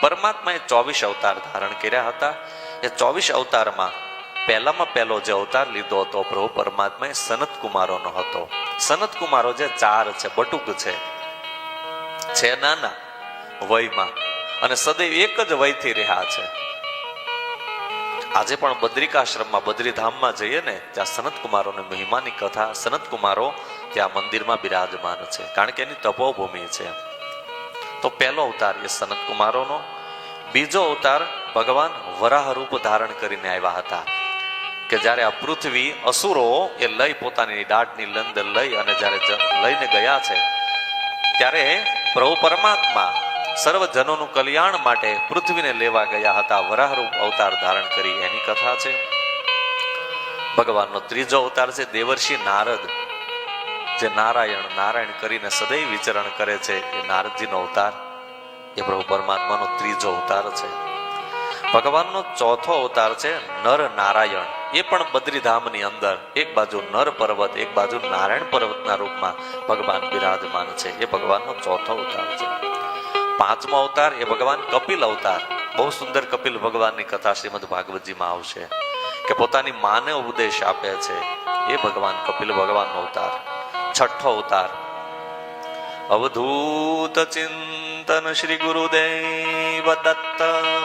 પરમાત્માએ 24 અવતાર ધારણ કર્યા હતા. એ 24 અવતારમાં પહેલામાં પહેલો જે અવતાર લીધો હતો પ્રભુ પરમાત્માએ સનત કુમારોનો હતો. સનત કુમારો જે 4 છે, બટુક છે નાના વયમાં અને સદૈવ એક જ વયથી રહ્યા છે. આજે પણ બદ્રિકાશ્રમમાં બદ્રીધામમાં જઈએ ને ત્યાં સનત કુમારોની મહિમાની કથા, સનત કુમારો ત્યાં મંદિરમાં બિરાજમાન છે, કારણ કે એની તપોભૂમિ છે. તો પહેલો અવતાર એ સનત કુમારોનો. બીજો અવતાર ભગવાન વરાહ રૂપ ધારણ કરીને આવ્યા હતા કે જ્યારે આ પૃથ્વી અસુરો એ લઈ પોતાની દાઢની લંદ લઈ અને જ્યારે લઈને ગયા છે ત્યારે પ્રભુ પરમાત્મા સર્વજનોનું કલ્યાણ માટે પૃથ્વીને લેવા ગયા હતા. વરાહ રૂપ અવતાર ધારણ કરી એની કથા છે. ભગવાનનો ત્રીજો અવતાર છે દેવર્ષિ નારદ, જે નારાયણ કરીને સદૈવ વિચરણ કરે છે. એ નારદજીનો અવતાર એ પ્રભુ પરમાત્માનો ત્રીજો અવતાર છે. ભગવાનનો ચોથો અવતાર છે નર નારાયણ. એ પણ બદ્રીધામની અંદર એક બાજુ નર પર્વત, એક બાજુ નારાયણ પર્વતના રૂપમાં ભગવાન બિરાજમાન છે. એ ભગવાનનો ચોથો અવતાર છે. પાંચમો અવતાર એ ભગવાન કપિલ અવતાર. બહુ સુંદર કપિલ ભગવાનની કથા શ્રીમદ ભાગવતજીમાં આવશે કે પોતાની માને ઉપદેશ આપે છે. એ ભગવાન કપિલ ભગવાનનો અવતાર. છઠ્ઠો અવતાર અવધૂત ચિંતન શ્રી ગુરુદેવ દત્ત.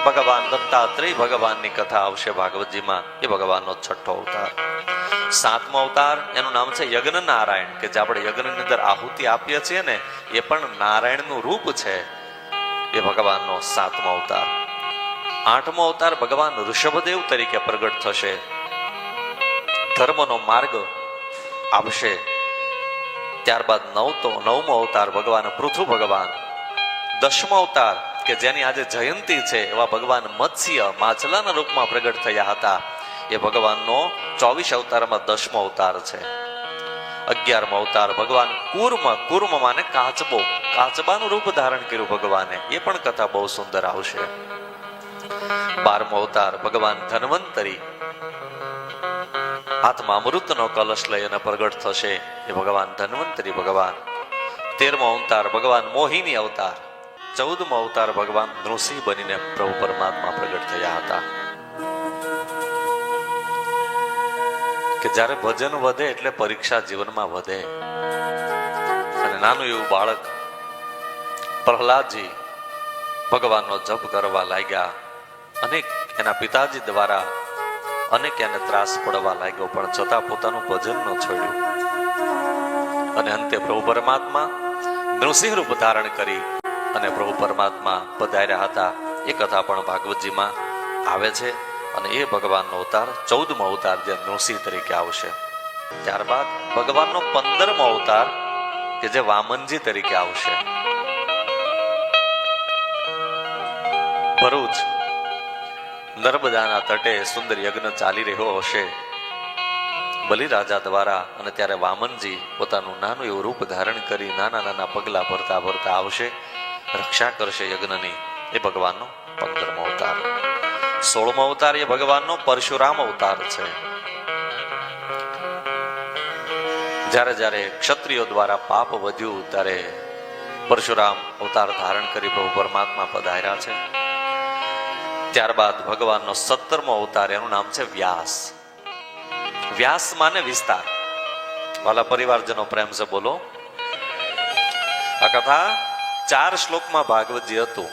ભગવાન દત્તાત્રેય ભગવાનની કથા આવશે ભાગવતજીમાં. એ ભગવાનનો છઠ્ઠો અવતાર. સાતમો અવતાર એનું નામ છે યજ્ઞ નારાયણ, કે જે આપણે યજ્ઞની અંદર આહુતિ આપીએ છીએ ને એ પણ નારાયણનું રૂપ છે. એ ભગવાનનો સાતમો અવતાર. આઠમો અવતાર ભગવાન ઋષભદેવ તરીકે પ્રગટ થશે, ધર્મનો માર્ગ આપશે. ત્યારબાદ નવમો અવતાર ભગવાન પૃથુ ભગવાન. દસમો અવતાર કે જેની આજે જયંતી છે એવા ભગવાન મત્સ્ય માછલાના રૂપમાં પ્રગટ થયા હતા. એ ભગવાનનો 24 અવતારમાં 10મો અવતાર છે. 11મો અવતાર ભગવાન કુર્મ માને કાચબાનું રૂપ ધારણ કર્યું ભગવાને. એ પણ કથા બહુ સુંદર આવશે. 12મો અવતાર ભગવાન ધન્વંતરી, હાથમાં અમૃતનો કલશ લઈ અને પ્રગટ થશે. એ ભગવાન ધન્વંતરી ભગવાન. 13મો અવતાર ભગવાન મોહિની અવતાર. 14મો અવતાર ભગવાન નૃસિંહ બનીને પ્રભુ પરમાત્મા પ્રગટ થયા હતા. કે જ્યારે ભજન વધે એટલે પરીક્ષા જીવનમાં વધે. અને નાનું એવું બાળક પ્રહલાદજી ભગવાનનો જપ કરવા લાગ્યા. અનેક એના પિતાજી દ્વારા અનેક એને ત્રાસ પડવા લાગ્યો, પણ છતાં પોતાનું ભજન ન છોડ્યું. અને અંતે પ્રભુ પરમાત્મા નૃસિંહ રૂપ ધારણ કરી અને પ્રભુ પરમાત્મા પધાર્યા હતા. એ કથા પણ ભાગવતજીમાં આવે છે. અને એ ભગવાનનો અવતાર 14મો અવતાર જે નૃસિંહ તરીકે આવશે. ત્યારબાદ ભગવાનનો 15મો અવતાર કે જે વામનજી તરીકે આવશે. ભરૂચ નર્મદાના તટે સુંદર યજ્ઞ ચાલી રહ્યો હશે બલિરાજા દ્વારા, અને ત્યારે વામનજી પોતાનું નાનું એવું રૂપ ધારણ કરી નાના પગલા ભરતા આવશે, રક્ષા કરશે યજ્ઞની. એ ભગવાનનો 15મો અવતાર. 16મો અવતાર એ ભગવાનનો પરશુરામ અવતાર છે. જ્યારે ક્ષત્રિયો દ્વારા પાપ વધ્યું ત્યારે પરશુરામ અવતાર ધારણ કરી પ્રભુ પરમાત્મા પધાર્યા છે. ત્યારબાદ ભગવાનનો 17મો અવતાર એનું નામ છે વ્યાસ. વ્યાસ માને વિસ્તાર. વાલા પરિવારજનો પ્રેમ સે બોલો. આ કથા 4 શ્લોકમાં ભાગવતજી હતું.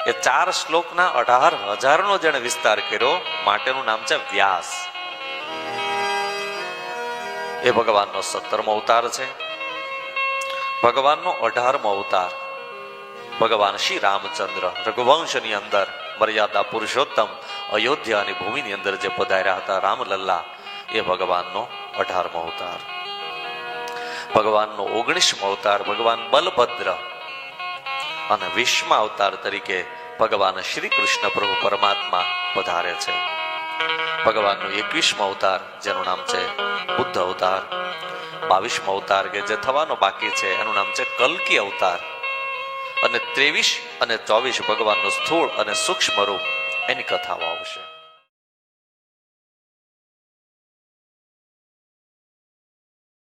એ 4 શ્લોકના 18,000નો જેણે વિસ્તાર કર્યો માટેનું નામ છે વ્યાસ. એ ભગવાનનો 17મો અવતાર છે. ભગવાનનો 18મો અવતાર ભગવાન શ્રી રામચંદ્ર રઘુવંશની અંદર મર્યાદા પુરુષોત્તમ અયોધ્યાની ભૂમિની અંદર જે પધાર્યા હતા રામલલ્લા, એ ભગવાનનો 18મો અવતાર. ભગવાનનો 19મો અવતાર ભગવાન બલભદ્ર. અને 20મા અવતાર તરીકે ભગવાન શ્રી કૃષ્ણ પ્રભુ પરમાત્મા પધારે છે. ભગવાનનો 21મો અવતાર જેનું નામ છે બુદ્ધ અવતાર. 22મો અવતાર કે જે થવાનો બાકી છે એનું નામ છે કલ્કી અવતાર. અને 23 અને 24 ભગવાનનું સ્થૂળ અને સૂક્ષ્મ રૂપ એની કથાઓ આવશે.